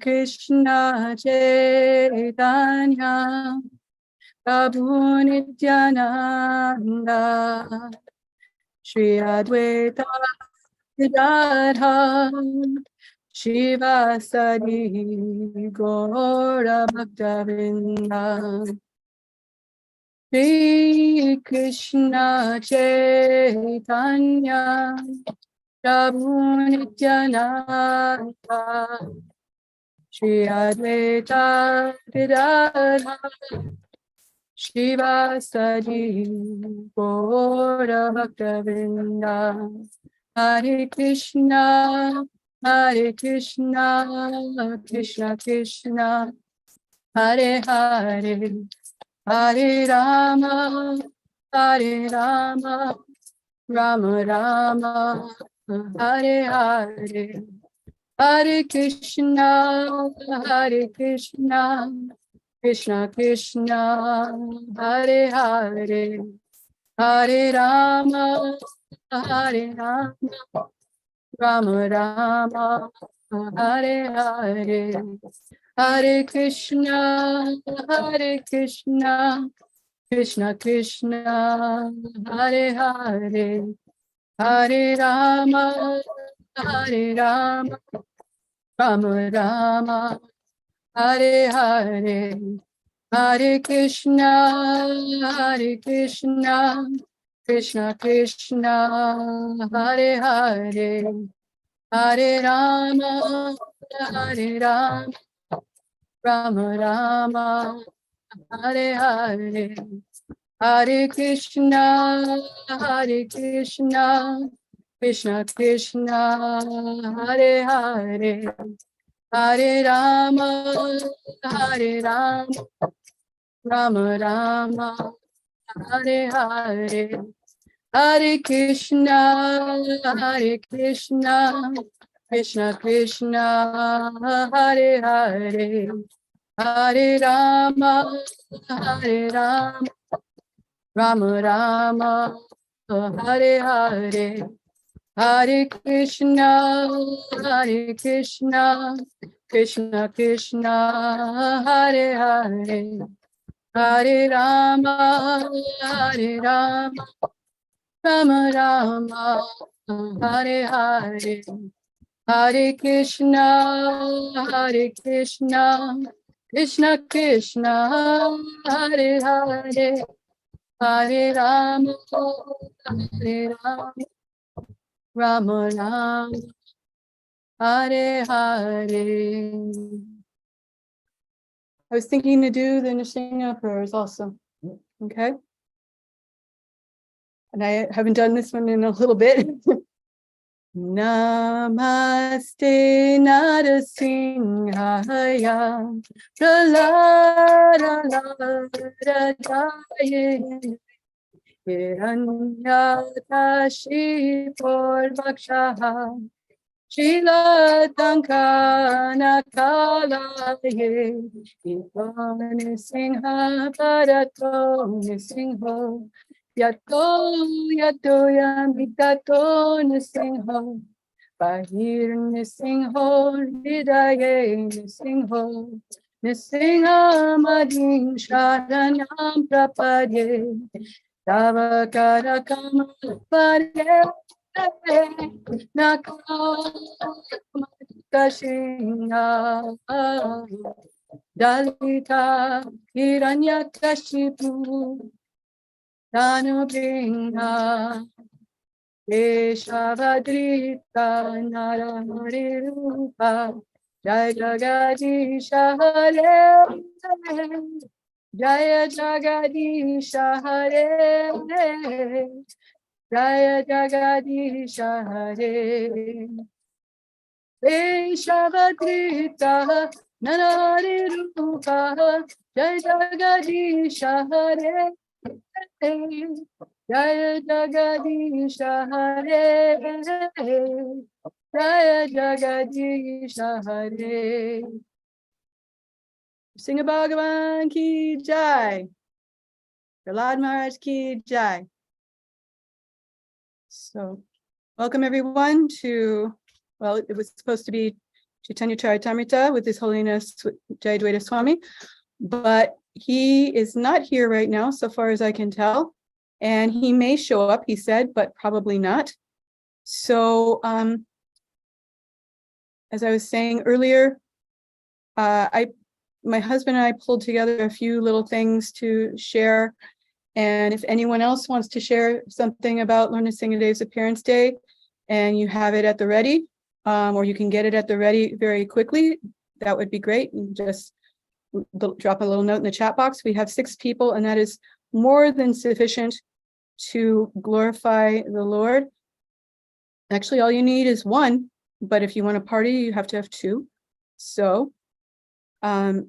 Krishna Chaitanya Prabhu Nityananda Shri Advaita Gadadhar Shiva Sadi Gaura Bhaktavinda Shri Krishna Chaitanya Prabhu Nityananda Shri Advaita Gadadhar Shiva Sadi Gaura Bhaktavinda Hare Krishna Krishna Krishna Hare Hare Hare Rama Rama Rama Hare Hare Hare Krishna Krishna Krishna Hare Hare Hare Rama Rama Rama Hare Hare Hare Krishna Krishna Krishna Hare Hare Hare Rama Rama Rama Hare Hare Hare Krishna Krishna Krishna Hare Hare Hare Rama Rama Rama Hare Hare Hare Krishna Krishna Krishna Hare Hare Hare Rama Rama Rama Hare Hare Hare Krishna Krishna Krishna Hare Hare Hare Rama Rama Rama Hare Hare Hare Krishna Krishna Krishna Hare Hare Hare Rama Rama Rama Hare Hare Hare Krishna Krishna Krishna Hare Hare Hare Rama Rama Rama Hare Hare. I was thinking to do the Narsimha prayers also. Okay. And I haven't done this one in a little bit. Namaste Narsimhaya Praladaya Hiranyakashi Purvakshaha Shila Tankana Kalaye Ivani Singha Parato Nisingho Yato Yamitato Nisingho Bahir Nisingho Hidaye Nisingho Nisingha Madin Sharanam Prapadye Tava Karakama Padye Nakamashina Dalita Hiranyakashipu Danubringa Deshavadrita Naraharirupa Jai Jagadisha Hare Jaya Jagadisha Hare Jaya Jagadisha Hare Deshavadrita Naraharirupa Jai Jagadisha Hare Jaya Jagadisha Hare Jaya Jagadisha Hare. Sing a Bhagavan ki jai. Prahlad Maharaj ki jai. So welcome everyone to, well, it was supposed to be Chaitanya Charitamrita with His Holiness Jayadvaita Swami, but he is not here right now, so far as I can tell. And he may show up, he said, but probably not. So, as I was saying earlier, my husband and I pulled together a few little things to share. And if anyone else wants to share something about Lord Nrsingadev's appearance day, and you have it at the ready, or you can get it at the ready very quickly, that would be great. And just drop a little note in the chat box. We have 6 people, and that is more than sufficient to glorify the Lord. Actually, all you need is 1, but if you want to party, you have to have 2. So, I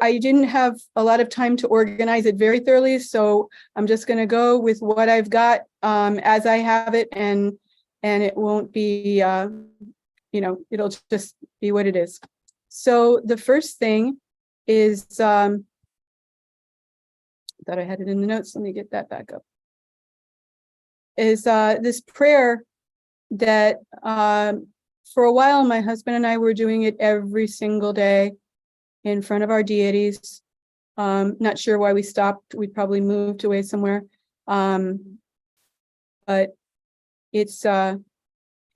didn't have a lot of time to organize it very thoroughly, so I'm just going to go with what I've got as I have it, and it won't be, it'll just be what it is. So the first thing is, thought I had it in the notes. Let me get that back up. Is this prayer that for a while my husband and I were doing it every single day in front of our deities. Not sure why we stopped. We probably moved away somewhere. But it's a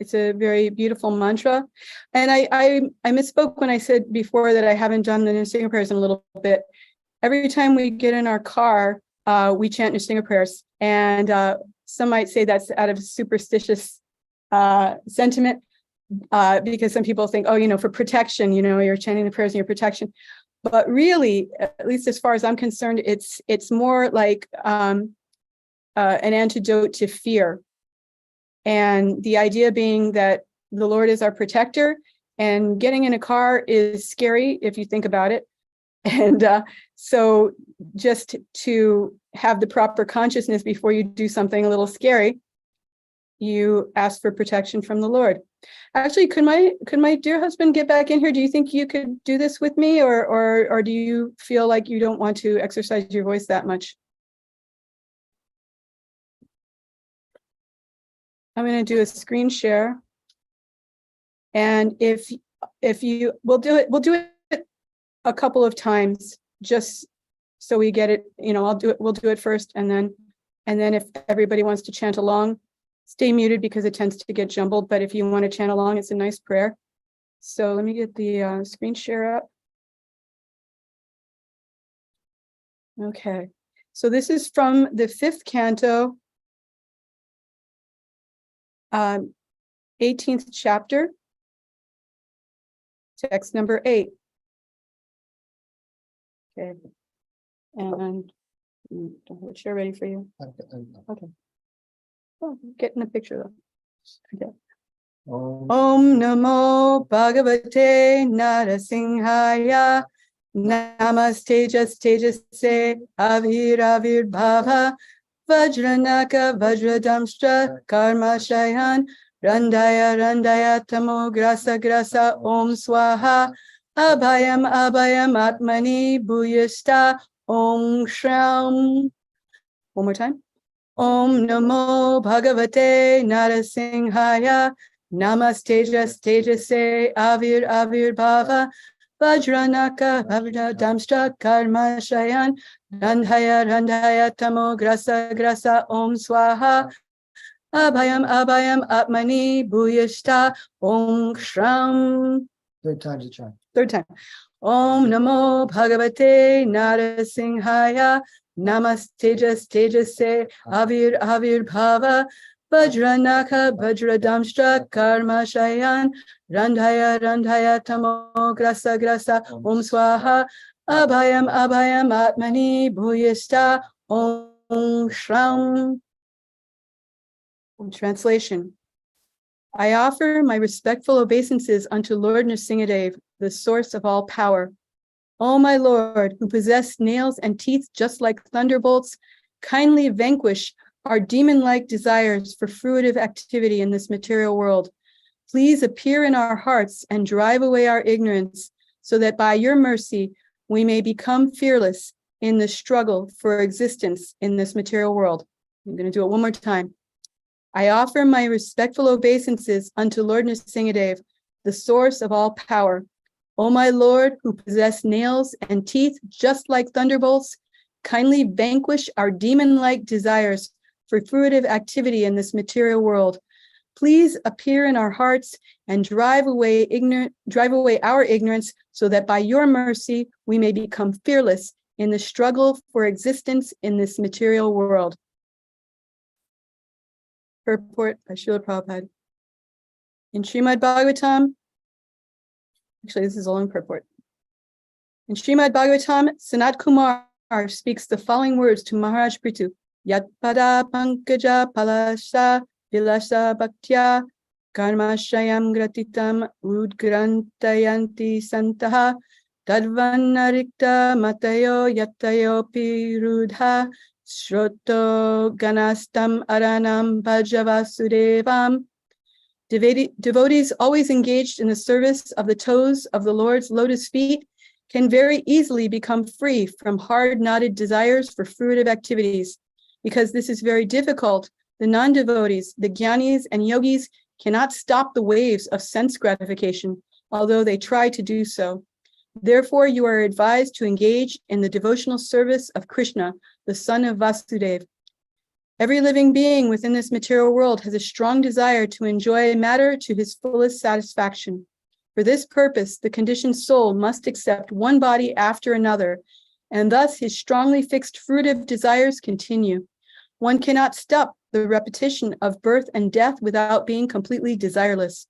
very beautiful mantra. And I misspoke when I said before that I haven't done the Nrsinga prayers in a little bit. Every time we get in our car, we chant Nrsinga prayers. And some might say that's out of superstitious sentiment. Because some people think, oh, for protection, you're chanting the prayers in your protection. But really, at least as far as I'm concerned, it's more like an antidote to fear. And the idea being that the Lord is our protector, and getting in a car is scary if you think about it. And so just to have the proper consciousness before you do something a little scary, you ask for protection from the Lord. Actually, could my dear husband get back in here? Do you think you could do this with me, or do you feel like you don't want to exercise your voice that much? I'm going to do a screen share, and if we'll do it a couple of times just so we get it. We'll do it first, and then if everybody wants to chant along, stay muted because it tends to get jumbled, but if you want to chant along, it's a nice prayer. So let me get the screen share up. Okay, so this is from the 5th canto, 18th chapter, text number 8. Okay, and don't have a chair ready for you. Okay. Oh, getting a picture though. Okay. Om Namo Bhagavate Narasimhaya Namaste Tejase Avir Avir Bhava Vajranaka Vajradamshtra Karma Shayan Randaya Tamo Grasa Om Swaha Abhayam Atmani Bhuyasta Om Shram. One more time. Om Namo Bhagavate Narasimhaya Namaste Tejase Avir Bhava Vajranaka Vajradamshtra Karma Shayan Randhaya Tamo Grasa Om Swaha Abhayam Atmani Bhuyashta Om Shram. Third time to try. Third time. Om Namo Bhagavate Narasimhaya Namaste Tejase Avir Bhava Vajranaka Vajradamshtra Karma Shayan Randhaya Tamo Grasa Om Swaha Abhayam Atmani Bhuyasta Om Shram. Translation. I offer my respectful obeisances unto Lord Nrsingadev, the source of all power. O my Lord, who possess nails and teeth just like thunderbolts, kindly vanquish our demon-like desires for fruitive activity in this material world. Please appear in our hearts and drive away our ignorance, so that by your mercy we may become fearless in the struggle for existence in this material world. I'm going to do it one more time. I offer my respectful obeisances unto Lord Nrsingadev, the source of all power. O my Lord, who possess nails and teeth just like thunderbolts, kindly vanquish our demon-like desires for fruitive activity in this material world. Please appear in our hearts and drive away our ignorance, so that by your mercy we may become fearless in the struggle for existence in this material world. Purport by Srila Prabhupada. In Srimad Bhagavatam, actually this is a long purport. In Srimad Bhagavatam, Sanat Kumar speaks the following words to Maharaj Prithu. Yat pada pankaja palasha vilasa bhaktya karmashayam gratitam udgrantayanti santaha tadvanarikta matayo yatayo pirudha shroto ganastam aranam bhajavasudevam. Devotees always engaged in the service of the toes of the Lord's lotus feet can very easily become free from hard-knotted desires for fruitive activities. Because this is very difficult, the non-devotees, the jnanis and yogis, cannot stop the waves of sense gratification, although they try to do so. Therefore, you are advised to engage in the devotional service of Krishna, the son of Vasudeva. Every living being within this material world has a strong desire to enjoy matter to his fullest satisfaction. For this purpose, the conditioned soul must accept one body after another, and thus his strongly fixed fruitive desires continue. One cannot stop the repetition of birth and death without being completely desireless.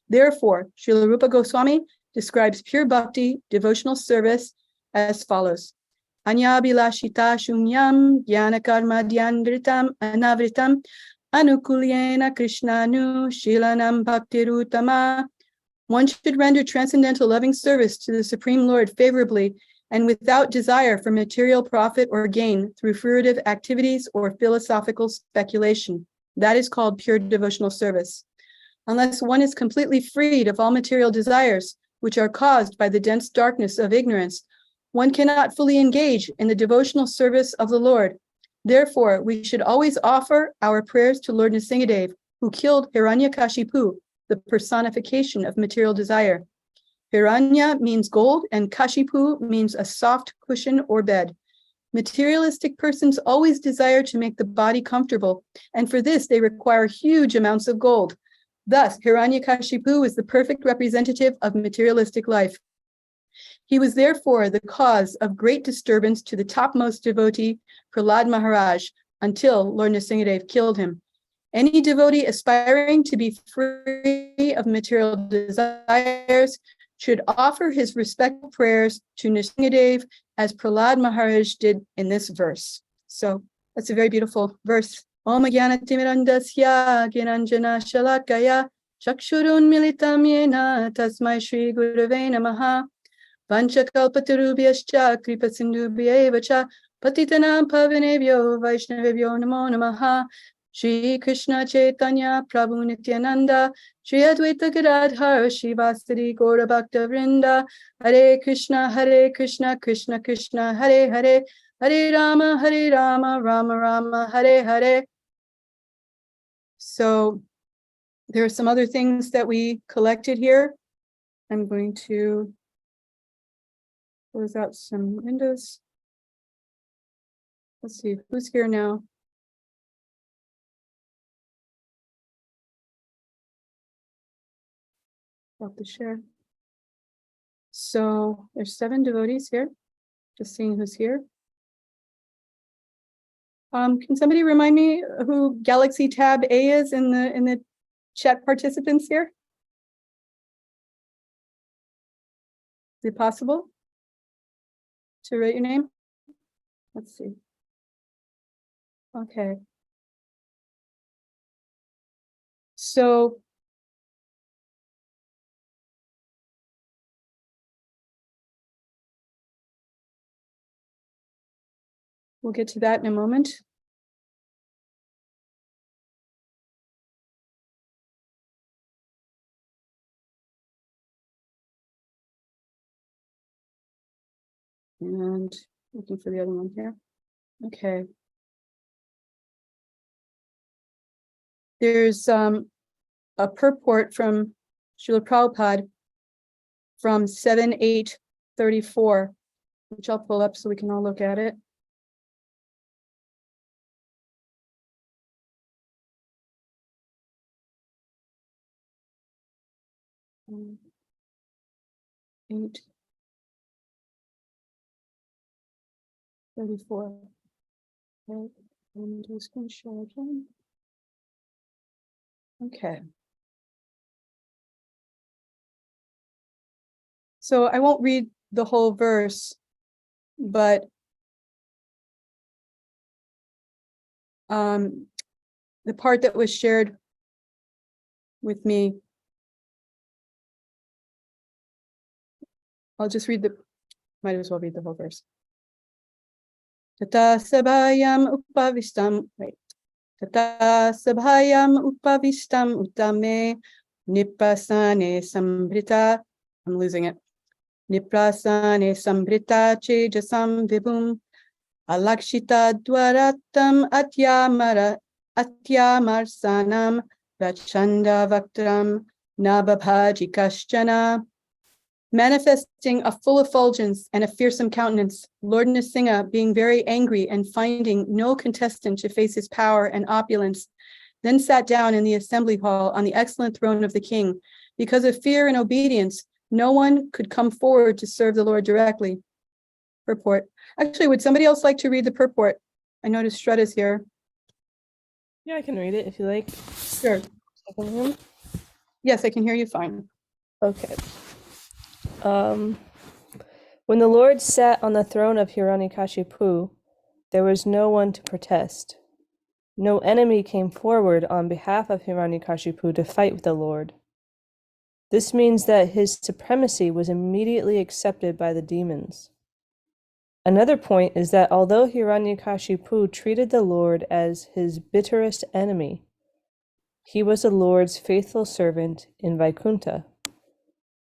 Therefore, Srila Rupa Goswami describes pure bhakti, devotional service, as follows. Anya bilashita shunyam jnana karma dhyandritam anavritam anukulyena krishnanu shilanam bhaktirutama. One should render transcendental loving service to the Supreme Lord favorably and without desire for material profit or gain through fruitive activities or philosophical speculation. That is called pure devotional service. Unless one is completely freed of all material desires, which are caused by the dense darkness of ignorance, one cannot fully engage in the devotional service of the Lord. Therefore, we should always offer our prayers to Lord Nrsingadev, who killed Hiranyakashipu, the personification of material desire. Hiranya means gold, and Kashipu means a soft cushion or bed. Materialistic persons always desire to make the body comfortable, and for this they require huge amounts of gold. Thus, Hiranyakashipu is the perfect representative of materialistic life. He was therefore the cause of great disturbance to the topmost devotee, Prahlad Maharaj, until Lord Nrsingadev killed him. Any devotee aspiring to be free of material desires should offer his respectful prayers to Nrsingadev as Prahlad Maharaj did in this verse. So that's a very beautiful verse. Om Jnana Timirandasya Gyananjana Shalakaya Chakshurun Militam Yena Tasmai Shri Gurave Namaha Vanchakalpatarubhyascha Kripasindubhyevacha Patitanam Pavanebhyo Vaishnavebhyo Namo Namaha Shri Krishna Chaitanya Prabhu Nityananda Shri Advaita Gadadhar Shivasari Gaura Bhakta Vrinda Hare Krishna Krishna Krishna Hare Hare Hare Rama Rama Rama Hare Hare. So there are some other things that we collected here. I'm going to close out some windows. Let's see who's here now. About to share. So there's 7 devotees here. Just seeing who's here. Can somebody remind me who Galaxy Tab A is in the chat participants here? Is it possible to write your name? Let's see. Okay. So we'll get to that in a moment. And looking for the other one here. Okay. There's a purport from Srila Prabhupada from 7/8/34, which I'll pull up so we can all look at it. Um, 8/34. Okay, and do a screenshot again. Okay. So I won't read the whole verse, but the part that was shared with me, I'll just read might as well read the whole verse. Tata sabhayam upavistam, wait. Tata sabhayam upavistam utame nipasane sambrita. I'm losing it. Niprasane sambrita chejasam vibhum alakshita dwaratam atyamarsanam vachanda vaktram nababhaji kaschana. Manifesting a full effulgence and a fearsome countenance, Lord Nrsimha, being very angry and finding no contestant to face his power and opulence, then sat down in the assembly hall on the excellent throne of the king. Because of fear and obedience, no one could come forward to serve the Lord directly. Purport. Actually, would somebody else like to read the purport? I noticed Shreda's here. Yeah, I can read it if you like. Sure. Yes, I can hear you fine. Okay. When the Lord sat on the throne of Hiranyakashipu, there was no one to protest. No enemy came forward on behalf of Hiranyakashipu to fight with the Lord. This means that his supremacy was immediately accepted by the demons. Another point is that although Hiranyakashipu treated the Lord as his bitterest enemy, he was the Lord's faithful servant in Vaikuntha.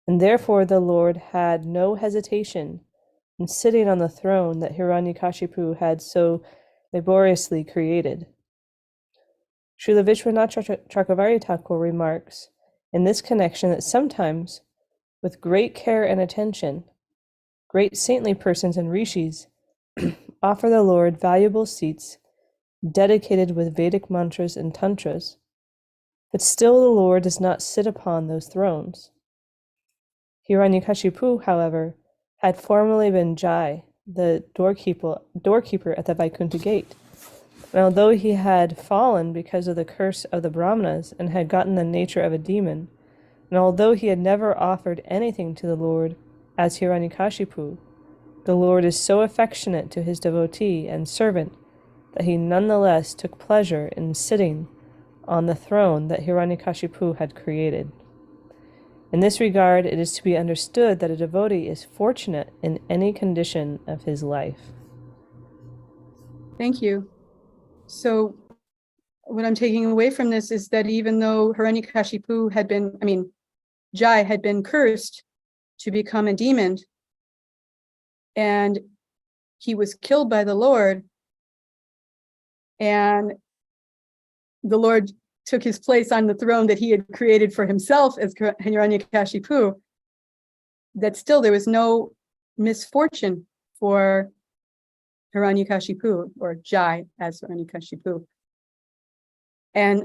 And therefore the Lord had no hesitation in sitting on the throne that Hiranyakashipu had so laboriously created. Srila Vishwanath Chakravarti Thakur remarks in this connection that sometimes, with great care and attention, great saintly persons and rishis offer the Lord valuable seats dedicated with Vedic mantras and tantras, but still the Lord does not sit upon those thrones. Hiranyakashipu, however, had formerly been Jai, the doorkeeper at the Vaikuntha gate. And although he had fallen because of the curse of the Brahmanas and had gotten the nature of a demon, and although he had never offered anything to the Lord as Hiranyakashipu, the Lord is so affectionate to his devotee and servant that he nonetheless took pleasure in sitting on the throne that Hiranyakashipu had created. In this regard, it is to be understood that a devotee is fortunate in any condition of his life. Thank you. So what I'm taking away from this is that even though Hiranyakashipu Jai had been cursed to become a demon, and he was killed by the Lord, and the Lord took his place on the throne that he had created for himself as Hiranyakashipu, that still there was no misfortune for Hiranyakashipu, or Jai as Hiranyakashipu. And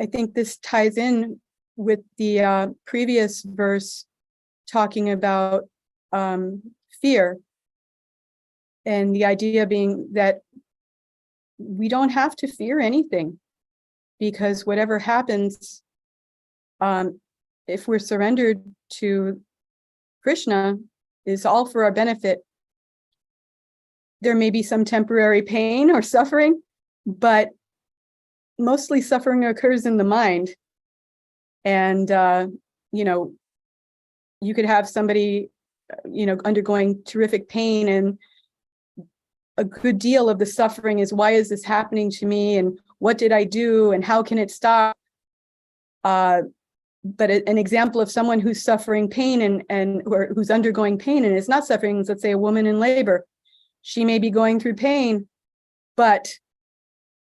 I think this ties in with the previous verse talking about fear, and the idea being that we don't have to fear anything, because whatever happens, if we're surrendered to Krishna, is all for our benefit. There may be some temporary pain or suffering, but mostly suffering occurs in the mind. And, you could have somebody, undergoing terrific pain, and a good deal of the suffering is, why is this happening to me? And what did I do? And how can it stop? But an example of someone who's suffering pain or who's undergoing pain and is not suffering, let's say a woman in labor, she may be going through pain, but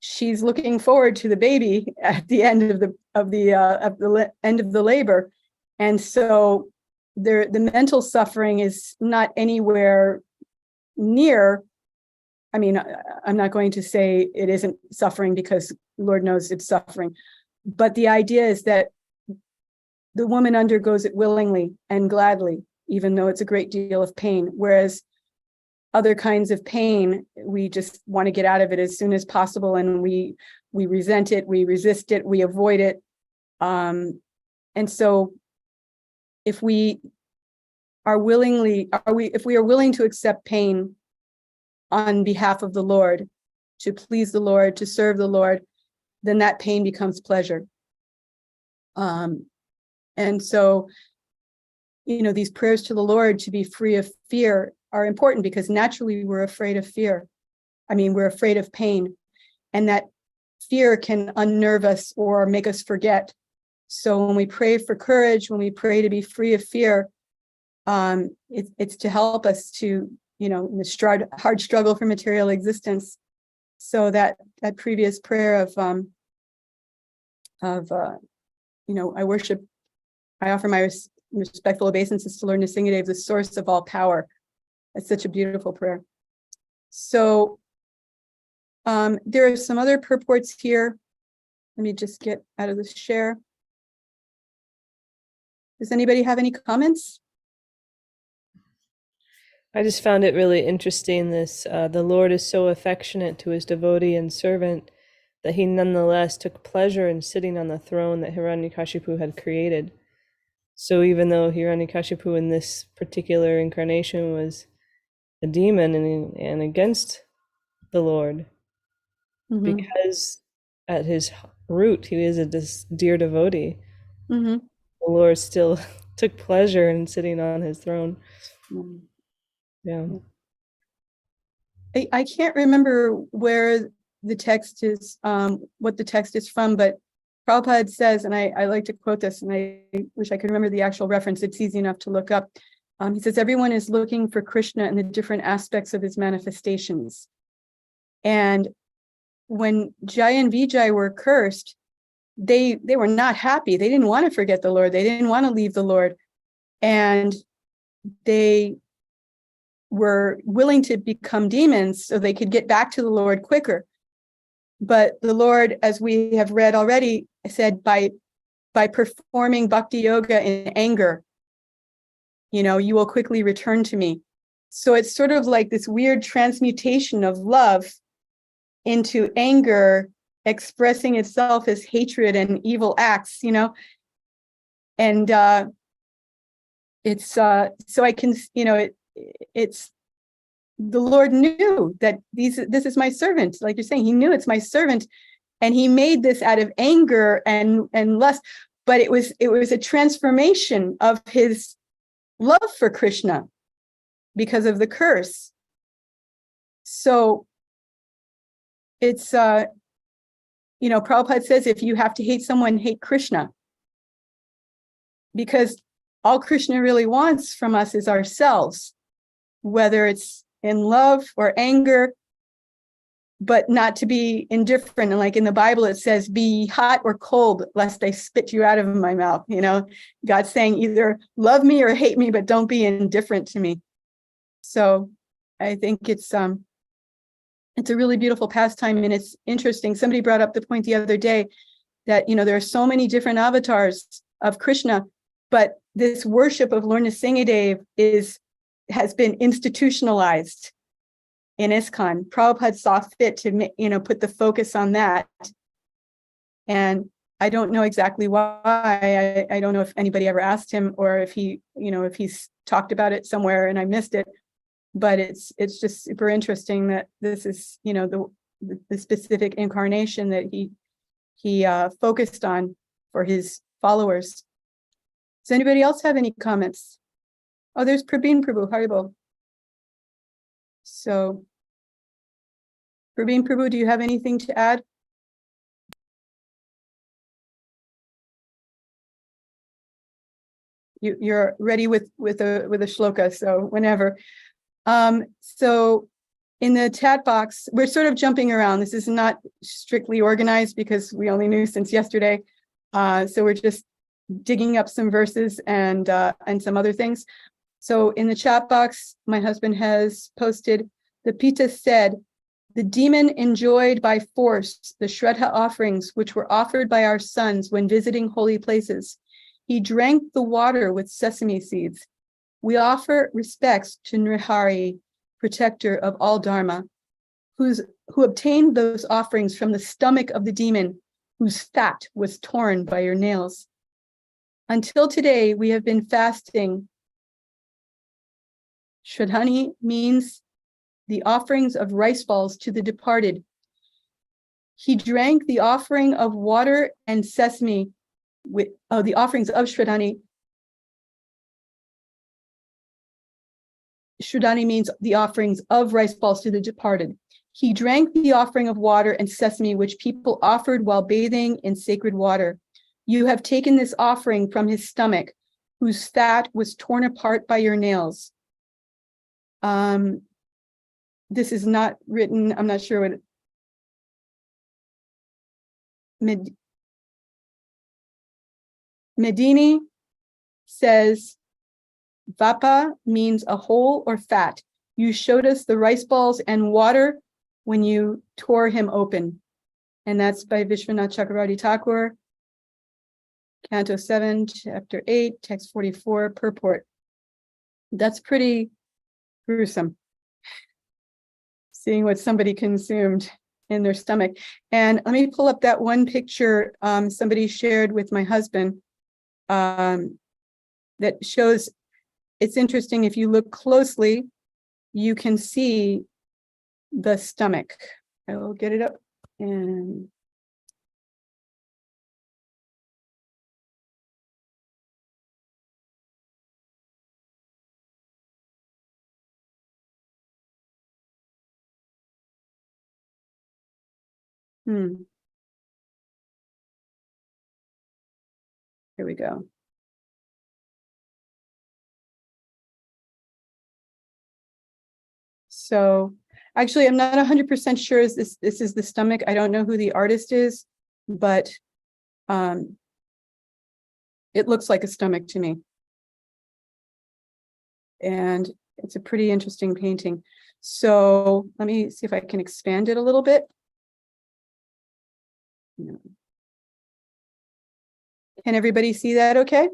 she's looking forward to the baby at the end of the end of the labor. And so the mental suffering is not anywhere near. I mean, I'm not going to say it isn't suffering, because Lord knows it's suffering. But the idea is that the woman undergoes it willingly and gladly, even though it's a great deal of pain. Whereas other kinds of pain, we just want to get out of it as soon as possible, and we resent it, we resist it, we avoid it. And so if we are willing to accept pain on behalf of the Lord, to please the Lord, to serve the Lord, then that pain becomes pleasure. And so, these prayers to the Lord to be free of fear are important, because naturally we're afraid of fear. I mean, we're afraid of pain, and that fear can unnerve us or make us forget. So when we pray for courage, when we pray to be free of fear, it's to help us to, in the hard struggle for material existence. So that previous prayer of I offer my respectful obeisances to Lord Nrsingadev, the source of all power. It's such a beautiful prayer. So there are some other purports here. Let me just get out of the share. Does anybody have any comments? I just found it really interesting, this, the Lord is so affectionate to his devotee and servant that he nonetheless took pleasure in sitting on the throne that Hiranyakashipu had created. So even though Hiranyakashipu in this particular incarnation was a demon and against the Lord, because at his root he is a dear devotee, the Lord still took pleasure in sitting on his throne. Yeah. I can't remember where the text is, what the text is from, but Prabhupada says, and I like to quote this, and I wish I could remember the actual reference. It's easy enough to look up. He says, everyone is looking for Krishna in the different aspects of his manifestations. And when Jai and Vijay were cursed, they were not happy. They didn't want to forget the Lord. They didn't want to leave the Lord. And they were willing to become demons so they could get back to the Lord quicker. But the Lord, as we have read already, said by performing bhakti yoga in anger, you will quickly return to me. So it's sort of like this weird transmutation of love into anger, expressing itself as hatred and evil acts, and it's so I can, it's the Lord knew that this is my servant, like you're saying. He knew it's my servant, and he made this out of anger and lust, but it was a transformation of his love for Krishna because of the curse. So it's Prabhupada says, if you have to hate someone, hate Krishna, because all Krishna really wants from us is ourselves, whether it's in love or anger, but not to be indifferent. And like in the Bible, it says, be hot or cold, lest I spit you out of my mouth. God's saying either love me or hate me, but don't be indifferent to me. So I think it's a really beautiful pastime, and it's interesting. Somebody brought up the point the other day that, there are so many different avatars of Krishna, but this worship of Lord Nrsingadev has been institutionalized in ISKCON. Prabhupada saw fit to, put the focus on that. And I don't know exactly why. I don't know if anybody ever asked him, or if he, if he's talked about it somewhere and I missed it. But it's just super interesting that this is, the specific incarnation that he focused on for his followers. Does anybody else have any comments? Oh, there's Prabin Prabhu, Haribol. So, Prabin Prabhu, do you have anything to add? You're ready with a shloka, so whenever. So in the chat box, we're sort of jumping around. This is not strictly organized because we only knew since yesterday. So we're just digging up some verses and some other things. So in the chat box, my husband has posted, the Pita said, the demon enjoyed by force the Shraddha offerings which were offered by our sons when visiting holy places. He drank the water with sesame seeds. We offer respects to Nrihari, protector of all Dharma, who obtained those offerings from the stomach of the demon, whose fat was torn by your nails. Until today, we have been fasting. Shraddhani means the offerings of rice balls to the departed. He drank the offering of water and sesame with the offerings of Shraddhani. Shraddhani means the offerings of rice balls to the departed. He drank the offering of water and sesame which people offered while bathing in sacred water. You have taken this offering from his stomach, whose fat was torn apart by your nails. This is not written, I'm not sure what Medini says, Vapa means a hole or fat. You showed us the rice balls and water when you tore him open. And that's by Vishwanath Chakravarti Thakur, Canto 7, Chapter 8, Text 44, purport. That's pretty gruesome, seeing what somebody consumed in their stomach. And let me pull up that one picture somebody shared with my husband that shows, it's interesting, if you look closely, you can see the stomach. I will get it up and here we go. So actually, I'm not 100% sure this is the stomach. I don't know who the artist is, but it looks like a stomach to me. And it's a pretty interesting painting. So let me see if I can expand it a little bit. Can everybody see that okay?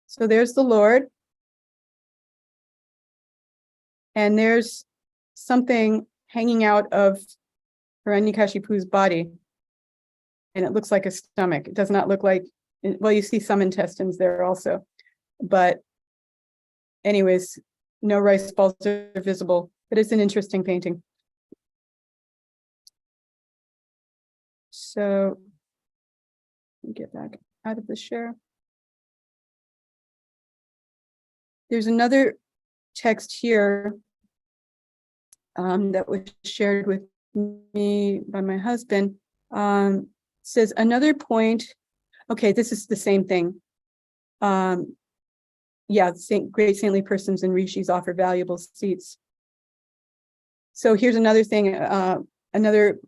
So there's the Lord. And there's something hanging out of Hiranyakashipu's body. And it looks like a stomach. It does not look like, well, you see some intestines there also. But anyways, no rice balls are visible, but it's an interesting painting. So get back out of the share. There's another text here that was shared with me by my husband. Says another point. Okay, this is the same thing. Yeah, great saintly persons and rishis offer valuable seats. So here's another thing, another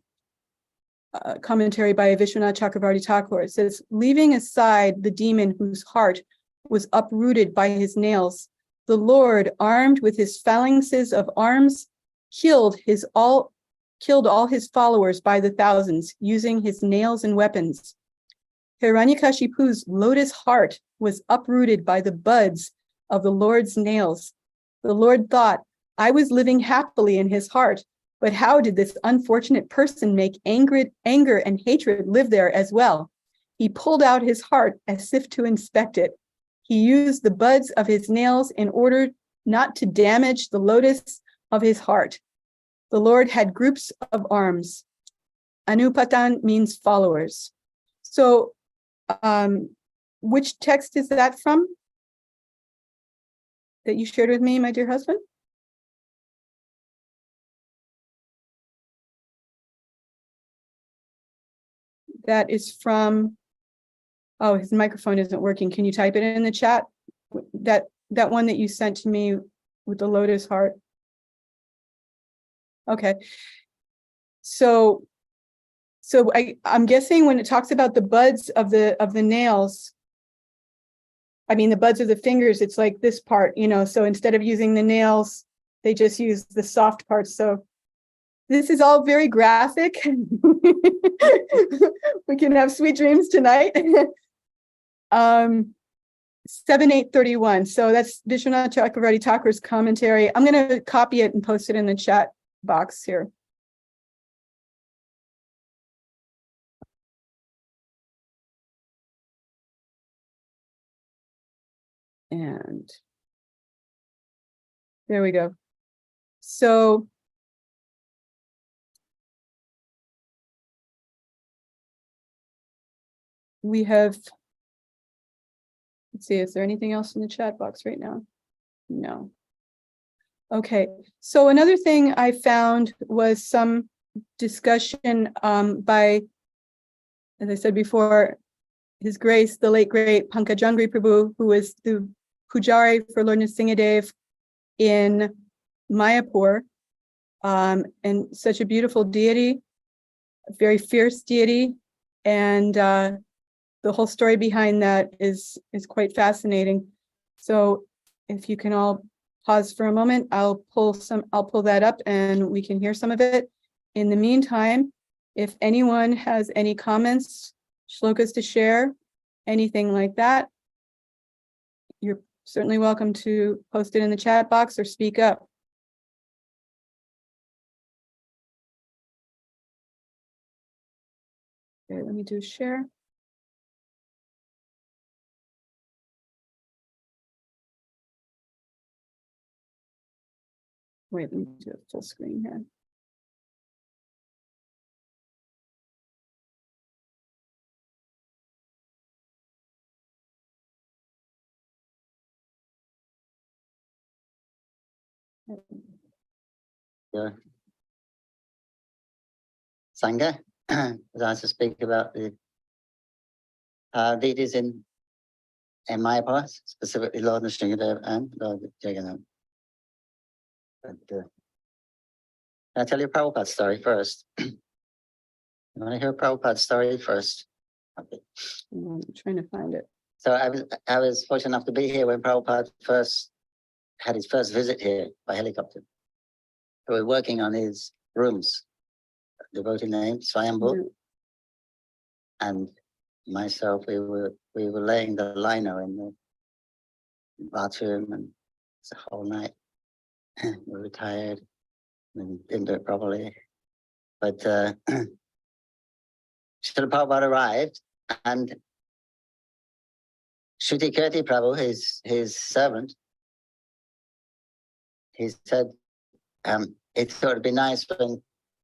commentary by Vishwanath Chakravarti Thakur. It says, leaving aside the demon whose heart was uprooted by his nails, the Lord, armed with his phalanxes of arms, killed all his followers by the thousands, using his nails and weapons. Hiranyakashipu's lotus heart was uprooted by the buds of the Lord's nails. The Lord thought, I was living happily in his heart, but how did this unfortunate person make anger and hatred live there as well? He pulled out his heart as if to inspect it. He used the buds of his nails in order not to damage the lotus of his heart. The Lord had groups of arms. Anupatan means followers. So, which text is that from that you shared with me, my dear husband? That is from, oh, his microphone isn't working. Can you type it in the chat? That one that you sent to me with the lotus heart. Okay. So I'm guessing when it talks about the buds of the nails, I mean, the buds of the fingers, it's like this part, so instead of using the nails, they just use the soft parts. So this is all very graphic. We can have sweet dreams tonight. 7831. So that's Vishwanath Chakravarti Thakur's commentary. I'm going to copy it and post it in the chat box here. And there we go. So we have, let's see, is there anything else in the chat box right now? No. Okay, so another thing I found was some discussion by, as I said before, His Grace, the late great Pankajangri Prabhu, who was the Pujari for Lord Nrsingadev in Mayapur, and such a beautiful deity, a very fierce deity, and the whole story behind that is quite fascinating. So if you can all pause for a moment, I'll pull that up and we can hear some of it. In the meantime, if anyone has any comments, shlokas to share, anything like that, you're certainly welcome to post it in the chat box or speak up. Okay, let me do share. Wait, let me do a full screen here. Yeah. Sangha, was asked to speak about the deities in Mayapur, specifically Lord Nrsingadev and Lord Jagannath. But I'll tell you Prabhupada's story first. You want to hear Prabhupada's story first? Okay. I'm trying to find it. So I was fortunate enough to be here when Prabhupada first had his first visit here by helicopter. We were working on his rooms, devotee name Swayambhu, and myself. We were laying the lino in the bathroom, and it's a whole night. We were tired and didn't do it properly. But Srila Prabhupada arrived, and Shruti Kirti Prabhu, his servant, he said, it thought it'd be nice when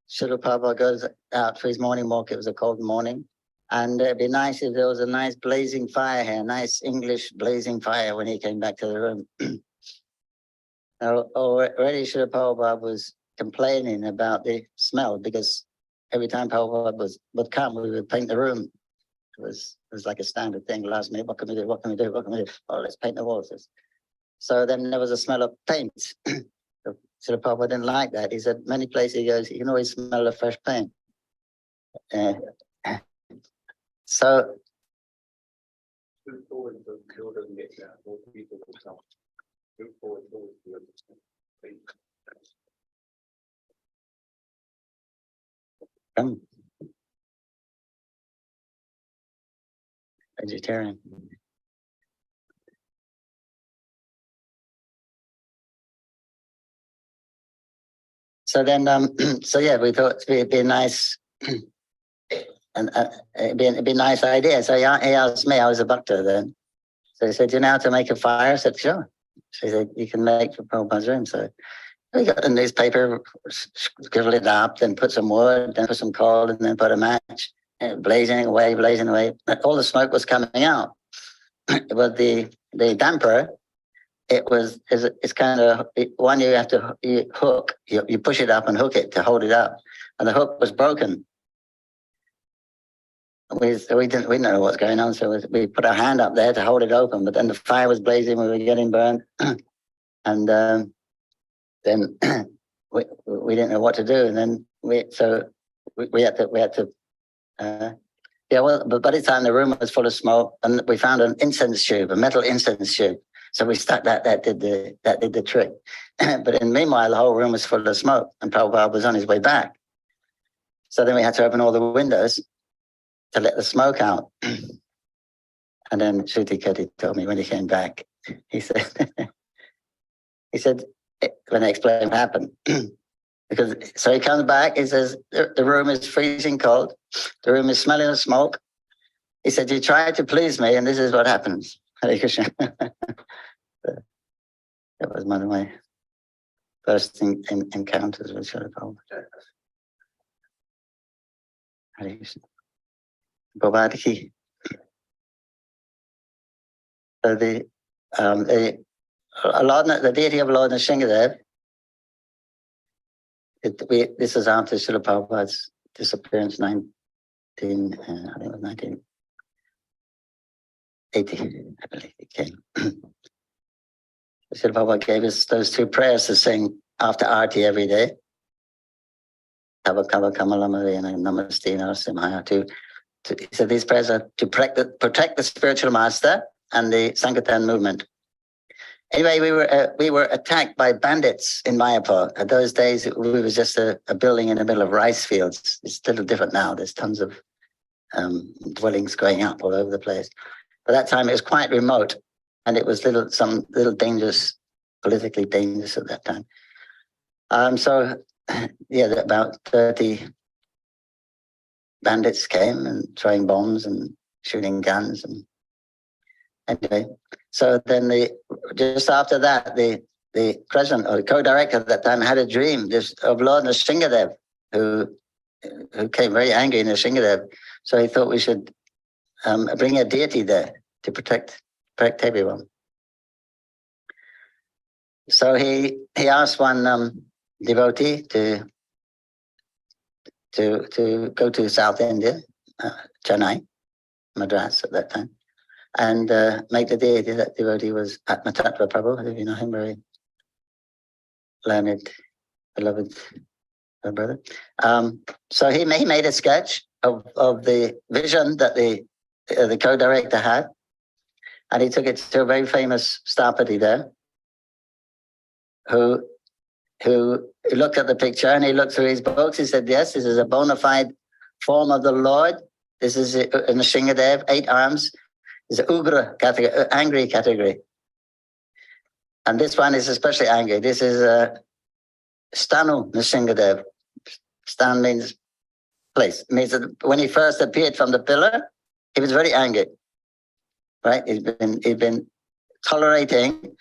Srila Prabhupada goes out for his morning walk. It was a cold morning. And it'd be nice if there was a nice blazing fire here, nice English blazing fire when he came back to the room. Now, already Srila Prabhupada was complaining about the smell, because every time Prabhupada would come, we would paint the room. It was like a standard thing. Last minute, what can we do? What can we do? What can we do? Oh, let's paint the walls. So then there was a smell of paint. Srila Prabhupada didn't like that. He said, many places he goes, you can always smell the fresh paint. So vegetarian. So then, so yeah, we thought it'd be a nice, and it'd be a nice idea. So he asked me, I was a bhakta then. So he said, do you know how to make a fire? I said, sure. So he said, you can make for Prabhupada's room. So we got the newspaper, scribbled it up, then put some wood, then put some coal, and then put a match, and blazing away. All the smoke was coming out. But the damper, it's kind of one you have to hook. You push it up and hook it to hold it up, and the hook was broken. We didn't know what's going on, so we put our hand up there to hold it open. But then the fire was blazing, we were getting burned, and then we didn't know what to do, and then we had to. Yeah, well, but by the time the room was full of smoke, and we found an incense tube, a metal incense tube. So we stuck that. That did the trick. But in the meanwhile, the whole room was full of smoke, and Prabhupada was on his way back. So then we had to open all the windows to let the smoke out. And then Shruti Kirti told me when he came back, he said, when I explained what happened, because so he comes back, he says, the room is freezing cold, the room is smelling of smoke. He said, you tried to please me, and this is what happens. Hare Krishna. That was one of my first encounters with Srila Prabhupada. Hare Krishna. Prabhupada ki. So the deity of Lord Nrsingadev, this is after Srila Prabhupada's disappearance, I think it was 1980, I believe it came. Srila Prabhupada gave us those two prayers to sing after Arti every day. Kava Kava Kamalamari and Namaste Narsimha. He said these prayers are to protect the spiritual master and the Sankirtan movement. Anyway, we were attacked by bandits in Mayapur. At those days, we were just a building in the middle of rice fields. It's a little different now. There's tons of dwellings going up all over the place. But that time, it was quite remote, and it was some little dangerous, politically dangerous at that time. So, yeah, about 30 bandits came and throwing bombs and shooting guns. And anyway, so then just after that, the president or the co-director at that time had a dream of Lord Nrsingadev, who came very angry in Nrsingadev. So he thought we should bring a deity there to protect everyone. So he asked one devotee to go to South India, Chennai, Madras at that time, and make the deity. That devotee was Atmatattva Prabhu, if you know him, very learned, beloved brother. So he made a sketch of the vision that the co-director had, and he took it to a very famous Stapati there, who looked at the picture and he looked through his books. He said, yes, this is a bona fide form of the Lord. This is Nrsingadev, 8 arms. It's an Ugra category, angry category. And this one is especially angry. This is Stanu Nrsingadev. Stan means place. It means that when he first appeared from the pillar, he was very angry. Right? He's been tolerating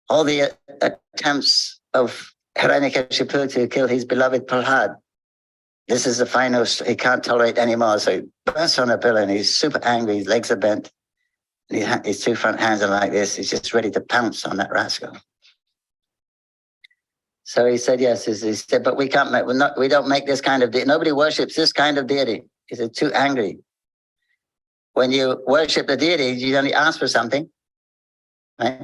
all the attempts of Hiranyakashipu to kill his beloved Prahlad. This is the final, he can't tolerate anymore. So he bursts on a pillar and he's super angry. His legs are bent. And his 2 front hands are like this. He's just ready to pounce on that rascal. So he said, yes, he said, but we can't make, we don't make this kind of deity. Nobody worships this kind of deity. He said, too angry. When you worship the deity, you only ask for something, right?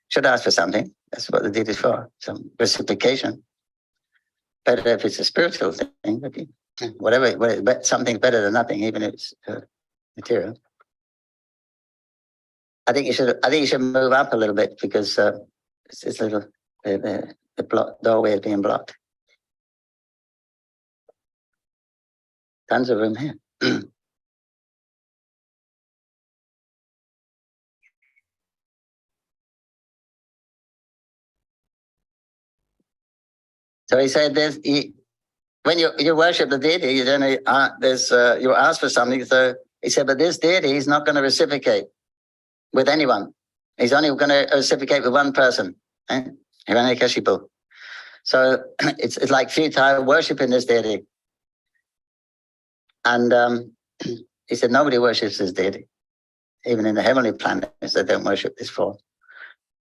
Should ask for something. That's what the deity is for, some reciprocation. Better if it's a spiritual thing, whatever, something's better than nothing, even if it's material. I think you should move up a little bit because it's a little, the doorway is being blocked. Tons of room here. So he said, when you worship the deity, you ask for something. So he said, but this deity is not going to reciprocate with anyone. He's only going to reciprocate with one person, Hiranyakashipu. So it's like futile worshiping this deity. And he said, nobody worships this deity. Even in the heavenly planets, they don't worship this form.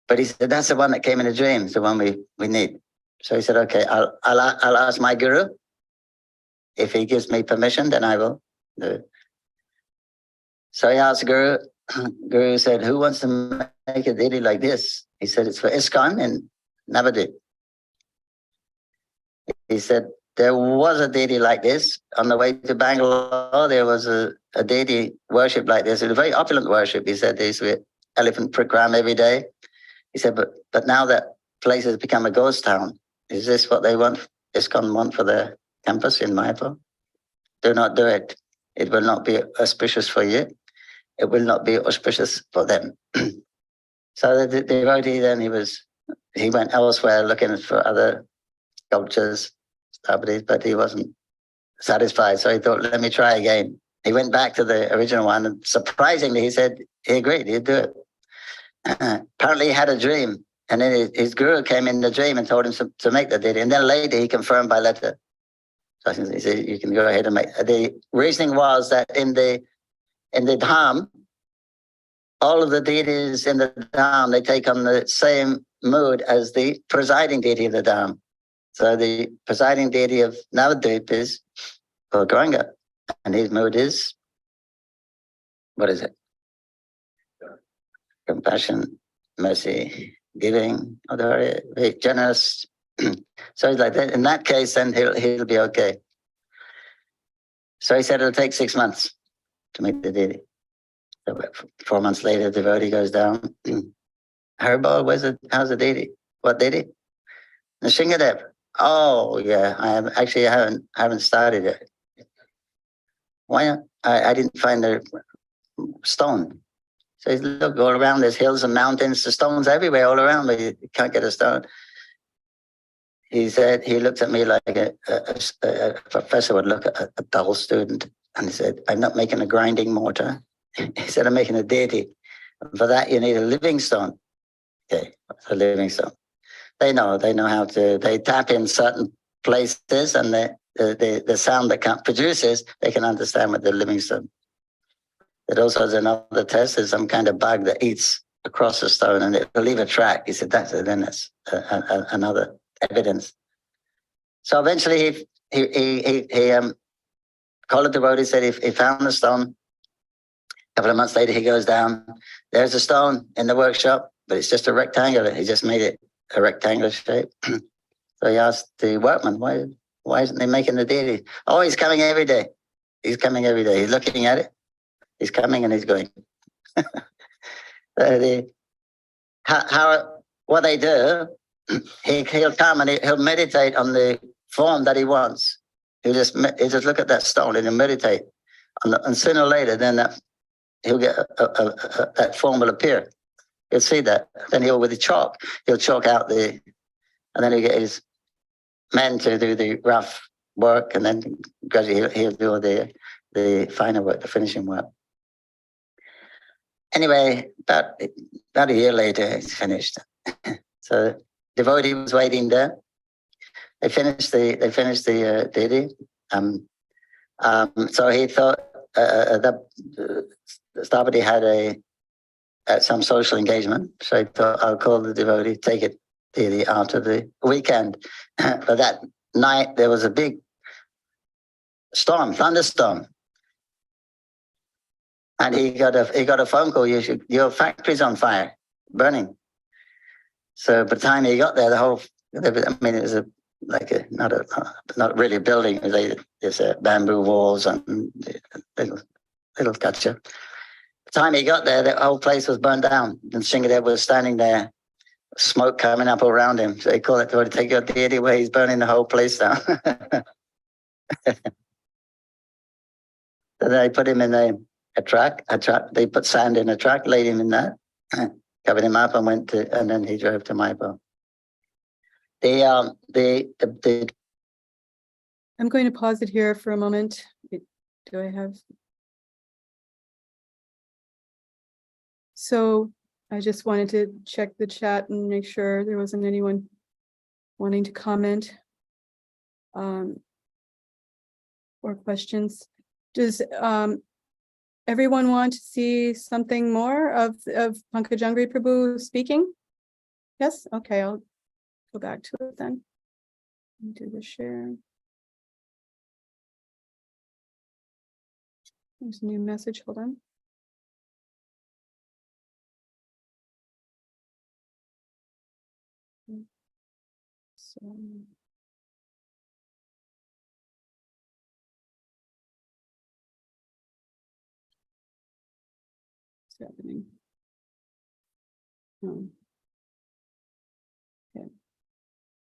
But he said, that's the one that came in a dream, the one we need. So he said, okay, I'll ask my guru. If he gives me permission, then I will do it. So he asked Guru. Guru said, who wants to make a deity like this? He said, it's for ISKCON in Navadvip. he said, there was a deity like this. On the way to Bangalore, there was a deity worship like this. It was a very opulent worship. He said, there's elephant program every day. He said, but now that place has become a ghost town. Is this what they want? ISKCON want for their campus in Mayapur? Do not do it. It will not be auspicious for you. It will not be auspicious for them. So the devotee then he went elsewhere looking for other sculptures, but he wasn't satisfied. So he thought, let me try again. He went back to the original one, and surprisingly, he said he agreed, he'd do it. Apparently, he had a dream, and then his guru came in the dream and told him to make the deity. And then later, he confirmed by letter. So he said, you can go ahead and make. The reasoning was that in the dham, all of the deities in the dham, they take on the same mood as the presiding deity of the dham. So the presiding deity of Navadvip is Gauranga, and his mood is, what is it? Compassion, mercy, giving, very, very generous. So he's like that. In that case, then he'll be okay. So he said it'll take 6 months to make the deity. So 4 months later, the devotee goes down. Harbal, how's the deity? What deity? Nrsingadev. Oh yeah, I haven't started it. Why not? I didn't find the stone. So he said, look, all around there's hills and mountains, the stones everywhere all around, but you can't get a stone. He said, he looked at me like a professor would look at a dull student, and he said, I'm not making a grinding mortar. He said, I'm making a deity. For that, you need a living stone. Okay, a living stone. They know how to, they tap in certain places, and the sound that produces, they can understand with the living stone. It also has another test. There's some kind of bug that eats across the stone and it'll leave a track. He said, that's another evidence. So eventually he called the devotee, said he found the stone. A couple of months later, he goes down. There's a stone in the workshop, but it's just a rectangular. He just made it a rectangular shape. So he asked the workman, why isn't he making the deity? Oh, he's coming every day. He's coming every day. He's looking at it. He's coming and he's going. What they do, he'll come and he'll meditate on the form that he wants. He'll just look at that stone and he'll meditate. And sooner or later, then he'll get that form will appear. You'll see that. Then with the chalk, he'll chalk out and then he'll get his men to do the rough work, and then gradually he'll do the finer work, the finishing work. Anyway, about a year later, it's finished. So devotee was waiting there. They finished the deity. So he thought that Stapati had some social engagement. So he thought, I'll call the devotee, take it deity after the weekend. But that night there was a big thunderstorm. And he got a phone call. Your factory's on fire, burning. So by the time he got there, it was not really a building. There's bamboo walls and little gotcha. By the time he got there, the whole place was burned down. And Shingadev was standing there, smoke coming up around him. So they call it to take your deity away. He's burning the whole place down. So they put him in a truck. They put sand in a truck, laid him in that, covered him up, and then he drove to Mayapur. I'm going to pause it here for a moment. Do I have? So I just wanted to check the chat and make sure there wasn't anyone wanting to comment or questions. Does everyone want to see something more of Pankajangri Prabhu speaking? Yes? Okay, I'll go back to it then. Do the share. There's a new message, hold on. So What's happening? Oh.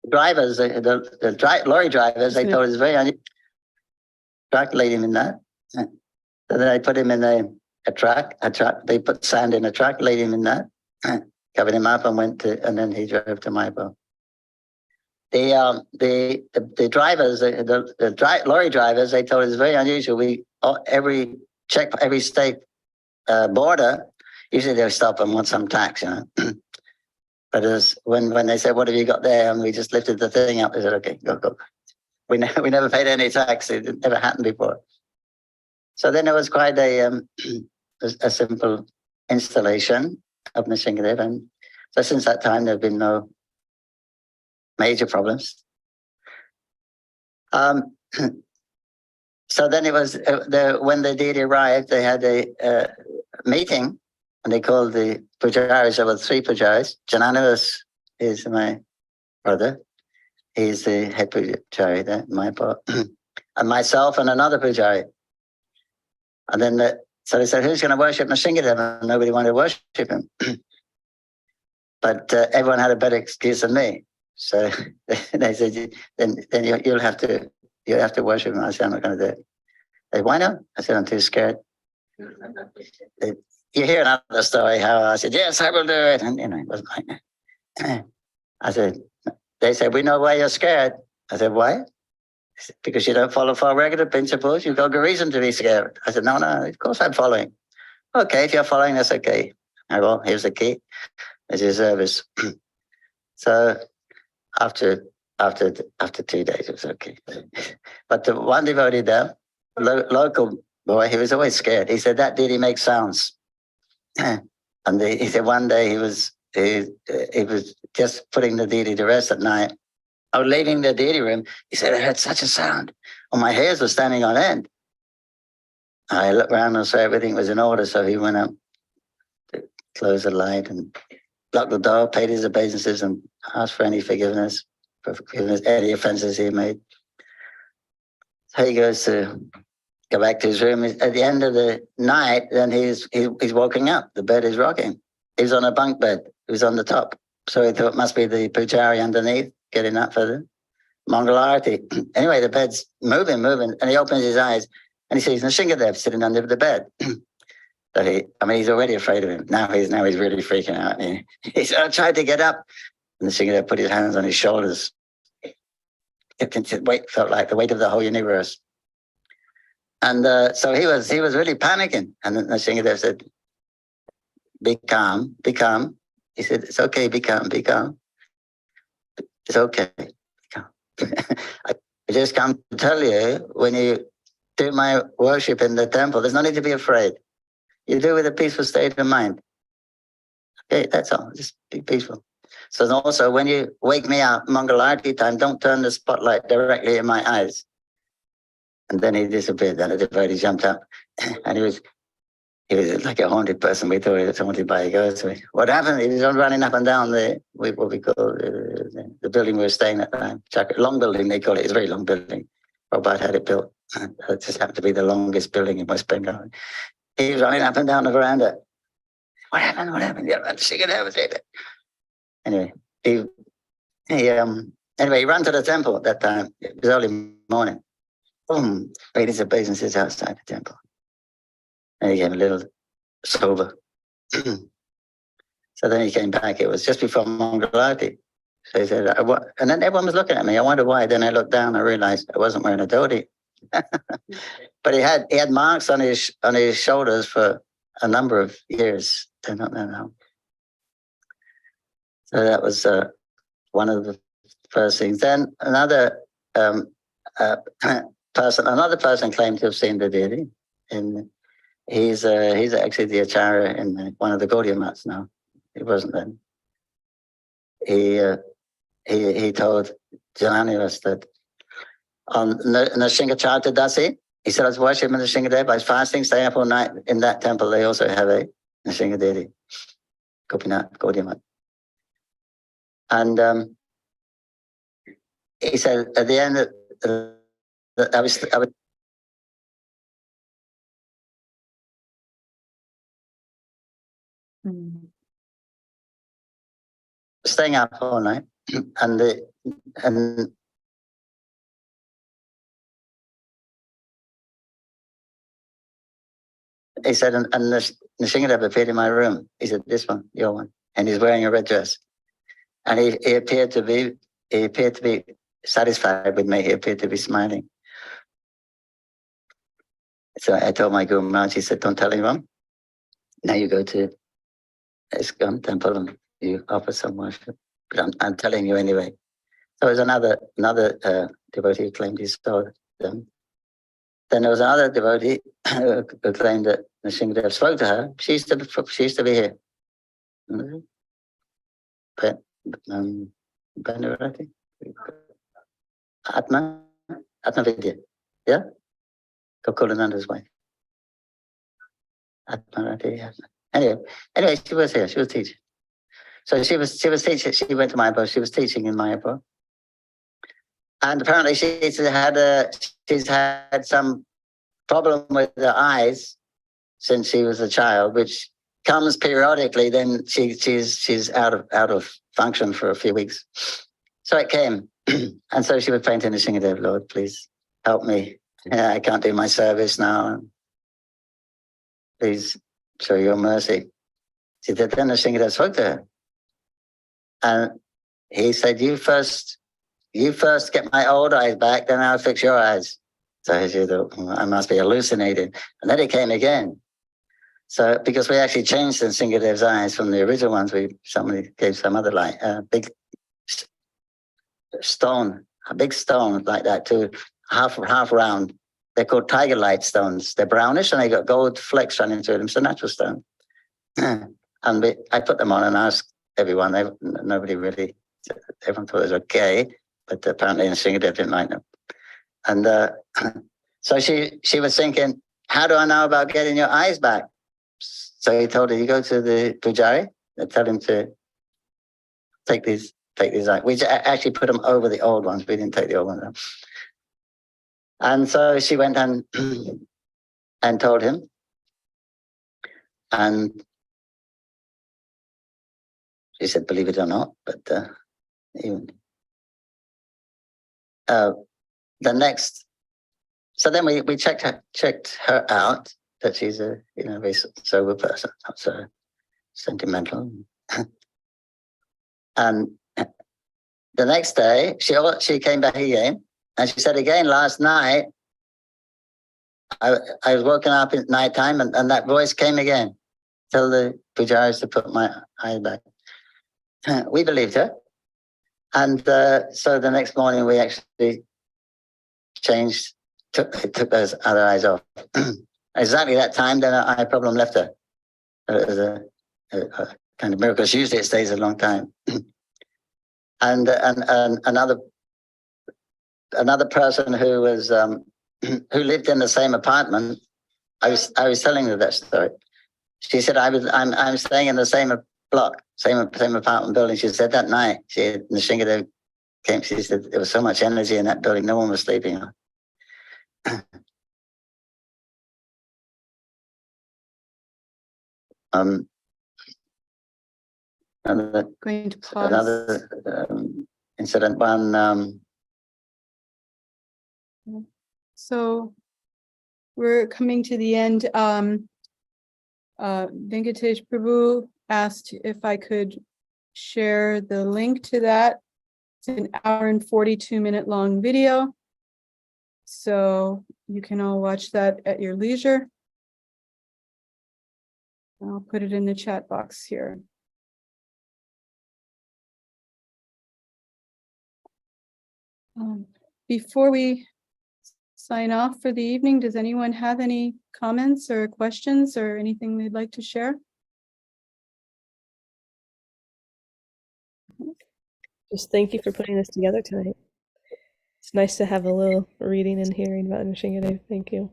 Drivers, lorry drivers, they thought it was very unusual. Truck laid him in that. So then they put him in a truck. They put sand in a truck, laid him in that, covered him up, and then he drove to Maipo. The drivers, lorry drivers, they told us it's very unusual. Every state border, usually they'll stop and want some tax, you know. But when they said, "What have you got there?" and we just lifted the thing up, they said, "Okay, go." We never paid any tax. It never happened before. So then it was quite a simple installation of Nishingadev, and so since that time there have been no major problems. So then it was when the deity arrived, they had a meeting, and they called the pujaris. There were 3 pujaris. Jananu is my brother. He's the head pujari there, my part, and myself and another pujari. And then so they said, "Who's going to worship Nishingadev?" And nobody wanted to worship him. But everyone had a better excuse than me. So they said, "Then you'll have to worship him." I said, "I'm not going to do it." They said, "Why not?" I said, "I'm too scared." You hear another story how I said, "Yes, I will do it," and it wasn't like that. I said, they said, "We know why you're scared." I said, "Why?" "Because you don't follow 4 regular principles. You've got good reason to be scared." I said, No, of course I'm following." "Okay, if you're following, that's okay." Well, here's the key. It's your service. So after 2 days, it was okay. But the one devotee there, local boy, he was always scared. He said, "That deity makes sounds." And he said one day he was just putting the deity to rest at night. I was leaving the deity room. He said, "I heard such a sound. Oh, my hairs were standing on end." I looked around and saw everything was in order. So he went up to close the light and locked the door, paid his obeisances, and asked for any forgiveness, any offenses he made. So he goes to go back to his room. At the end of the night, then he's waking up. The bed is rocking. He's on a bunk bed. He was on the top. So he thought it must be the pujari underneath getting up for the Mangalarti. Anyway, the bed's moving, and he opens his eyes and he sees Nishingadev sitting under the bed. So he's already afraid of him. Now he's really freaking out. He tried to get up, and Nishingadev put his hands on his shoulders. Felt like the weight of the whole universe. And so he was really panicking. And then Nishingadev said, be calm. He said, "It's okay, be calm. It's okay, be calm." I just come to tell you, when you do my worship in the temple, there's no need to be afraid. You do it with a peaceful state of mind. Okay, that's all. Just be peaceful. So also, when you wake me up, Mangalarti time, don't turn the spotlight directly in my eyes. And then he disappeared. Then the devotee jumped up, and he was like a haunted person. We thought he was haunted by a ghost. What happened? He was running up and down what we call the building we were staying at the time. Long building, they call it. It's a very long building. Prabhupada had it built. It just happened to be the longest building in West Bengal. He was running up and down the veranda. What happened? Yeah, I'm sick of it. Anyway, he ran to the temple at that time. It was early morning. Boom, paid his obeisances outside the temple. And he came a little sober. So then he came back. It was just before Mangalarti. So he said, and then everyone was looking at me. I wondered why. Then I looked down. I realized I wasn't wearing a dhoti. But he had marks on his shoulders for a number of years. I don't know now. So that was one of the first things. Then another person claimed to have seen the deity, and he's actually the acharya in one of the Gaudiya mats now. He wasn't then. He told Jananiwas that on Nrsimha dasi, he said, "I was worshiping Nrsimhadev. I was fasting, staying up all night in that temple. They also have a Nrsimha deity, Gopinath Gaudiya mat." And he said at the end that I was staying up all night, and he said, and Nrsimhadev appeared in my room. He said, "This one, your one," and he's wearing a red dress, and he appeared to be satisfied with me. He appeared to be smiling. So I told my Guru Maharaj, he said, "Don't tell anyone. Now you go to ISKCON temple and you offer some worship. But I'm telling you anyway." So there was another devotee who claimed he saw them. Then there was another devotee who claimed that Nrsimhadev spoke to her. She used to be here. Bhanarati? Atma Vidya. Yeah? Gokulananda's wife. Atmarati. Yeah. Anyway, she was here. She was teaching. So she was teaching. She went to Mayapur. She was teaching in Mayapur, and apparently she's had some problem with her eyes since she was a child, which comes periodically. Then she's out of function for a few weeks. So it came, and so she was praying to Nrsimhadev, "Lord, please help me. I can't do my service now. Please show your mercy." She did. Then Nrsimhadev spoke to her, and he said, "You first get my old eyes back, then I'll fix your eyes." So she thought, "I must be hallucinating." And then it came again. So because we actually changed Nrsimhadev's eyes from the original ones, somebody gave some other light, a big stone like that, to half round. They're called tiger light stones. They're brownish and they got gold flecks running through them. It's a natural stone. And I put them on and asked everyone. Nobody really, everyone thought it was okay, but apparently Nrsimhadev didn't like them. And so she was thinking, "How do I know about getting your eyes back?" So he told her, "You go to the pujari and tell him to take these eyes." We actually put them over the old ones. We didn't take the old ones out. And so she went and told him, and she said, "Believe it or not," but even the next. So then we checked her out, that she's a very sober person, not so sentimental. And the next day she came back again, and she said again, "Last night I was woken up at night time, and that voice came again. Tell the pujaris to put my eye back." We believed her, and so the next morning we actually took those other eyes off. Exactly that time, then an eye problem left her. It was a kind of miracle. Usually it stays a long time. And another person who was who lived in the same apartment. I was telling her that story. She said, I'm staying in the same block, same apartment building." She said that night, Nrsimhadev came. She said there was so much energy in that building, no one was sleeping. Going to pause. Another incident. So we're coming to the end. Venkatesh Prabhu asked if I could share the link to that. It's an 1 and 42-minute long video. So you can all watch that at your leisure. I'll put it in the chat box here. Before we sign off for the evening, does anyone have any comments or questions or anything they'd like to share? Just thank you for putting this together tonight. It's nice to have a little reading and hearing about Nrsimhadev. Thank you.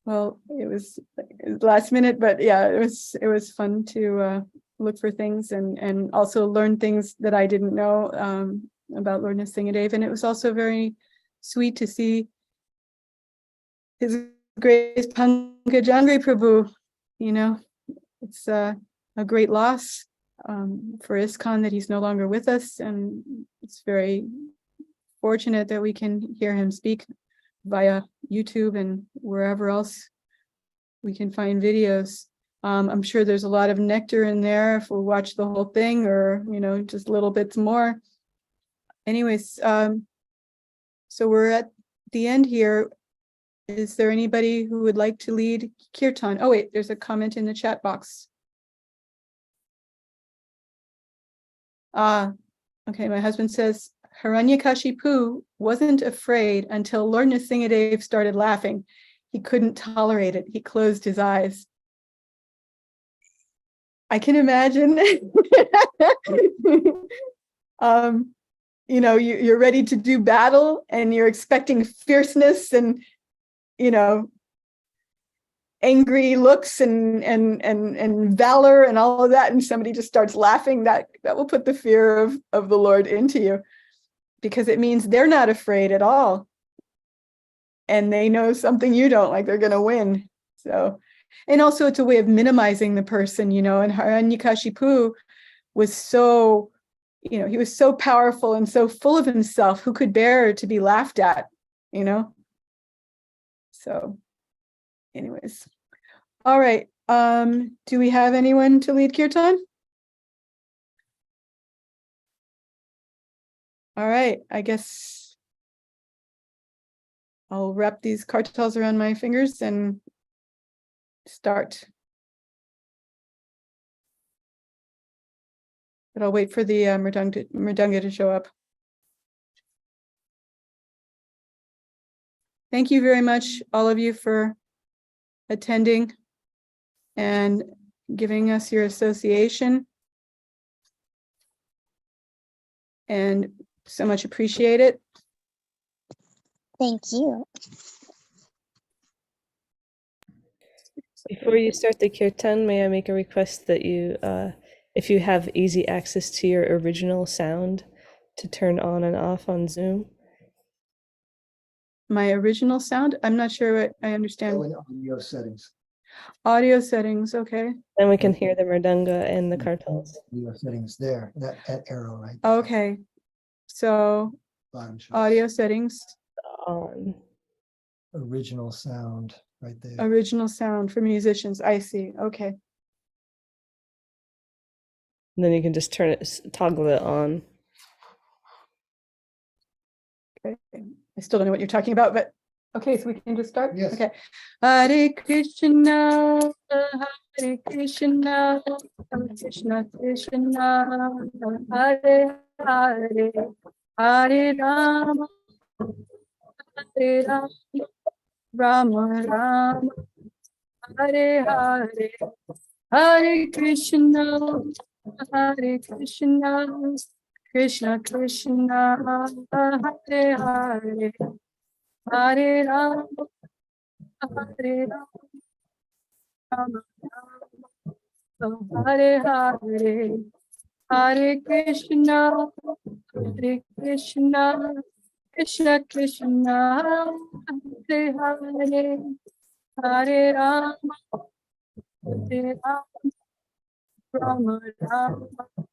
Well, it was last minute, but yeah, it was fun to look for things and also learn things that I didn't know about Lord Nrsimhadev. And it was also very sweet to see His Grace Pankajangri Prabhu you know, it's a great loss for ISKCON that he's no longer with us, and it's very fortunate that we can hear him speak via YouTube and wherever else we can find videos. I'm sure there's a lot of nectar in there if we watch the whole thing, or, you know, just little bits more. Anyways, so we're at the end here. Is there anybody who would like to lead Kirtan? Oh, wait, there's a comment in the chat box. Okay, my husband says, Hiranyakashipu wasn't afraid until Lord Nrsingadev started laughing. He couldn't tolerate it. He closed his eyes. I can imagine. You know, you're ready to do battle and you're expecting fierceness and, you know, angry looks and valor and all of that, and somebody just starts laughing. That will put the fear of the Lord into you, because it means they're not afraid at all, and they know something you don't, like they're going to win. So, and also it's a way of minimizing the person, you know. And Hiranyakashipu was so, you know, he was so powerful and so full of himself. Who could bear to be laughed at, you know? So anyways, all right. Do we have anyone to lead Kirtan? All right, I guess I'll wrap these kartals around my fingers and start. But I'll wait for the mridanga to show up. Thank you very much, all of you, for attending and giving us your association. And so much appreciate it. Thank you. Before you start the kirtan, may I make a request that you, if you have easy access to your original sound, to turn on and off on Zoom? My original sound? I'm not sure what I understand. Go in audio settings. Audio settings, okay. Then we can hear the mridanga and the kartals. Audio settings there, that arrow right there. Okay, so Bottom shows audio settings, On. original sound right there. original sound for musicians. I see, okay. And then you can just turn it, toggle it on. Okay, I still don't know what you're talking about, but okay, so we can just start? Yes. Okay. Hare Krishna, Hare Krishna, Krishna Krishna, Hare Hare, Hare Rama, Hare Rama, Rama Rama, Hare Hare, Hare Krishna, Hare Krishna, Krishna Krishna, Hare Hare, Hare Rama, Hare Rama, Hare Hare, Hare Krishna, Hare Krishna, Krishna Krishna, Hare Hare, Hare Rama, Hare Rama, Rama Rama,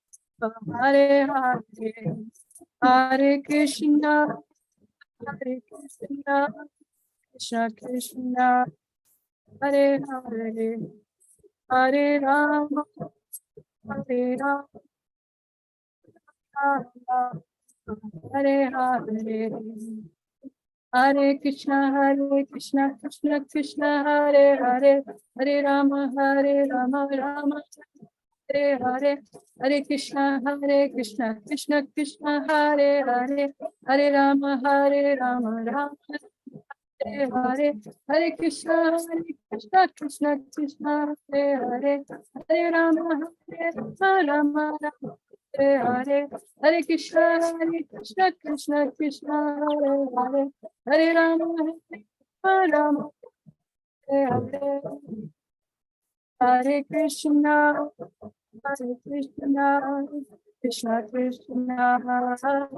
Hare Hare, Hare Krishna, Hare Krishna, Krishna Krishna, Hare Hare, Hare Rama, Hare Rama, Hare Hare, Hare Krishna, Krishna Krishna, Hare Hare, Hare Rama, Rama Hare Hare, Hare Krishna, Krishna Krishna, Hare Hare, Hare Rama, Rama Hare Hare, Hare Krishna, Krishna Krishna, Hare Hare, Hare Rama, Rama Hare Hare, Hare Krishna, Krishna Krishna, Hare Hare, Hare Rama, Rama Hare Hare, Hare Krishna, Krishna Krishna, Hare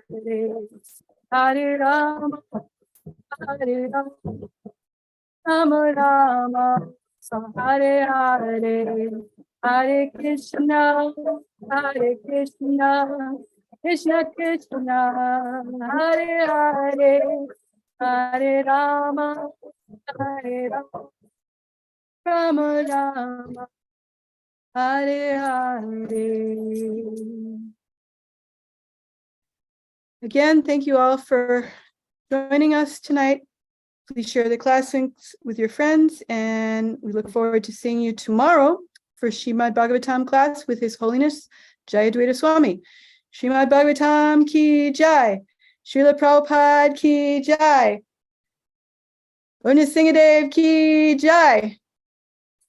Hare, Hare Rama, Hare Rama, Rama Rama, So Hare Hare, Hare Krishna, Krishna Krishna, Hare Hare, Hare Rama, Hare Rama, Rama Rama, Hare Hare. Again, thank you all for joining us tonight. Please share the class links with your friends, and we look forward to seeing you tomorrow for Srimad Bhagavatam class with His Holiness Jayadvaita Swami. Srimad Bhagavatam ki jai. Srila Prabhupada ki jai. Unya Singadev ki jai.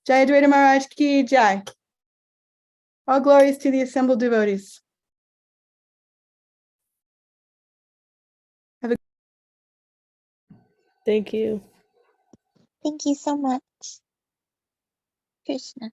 Jayadvaita Maharaj ki jai. All glories to the assembled devotees. Thank you. Thank you so much, Krishna.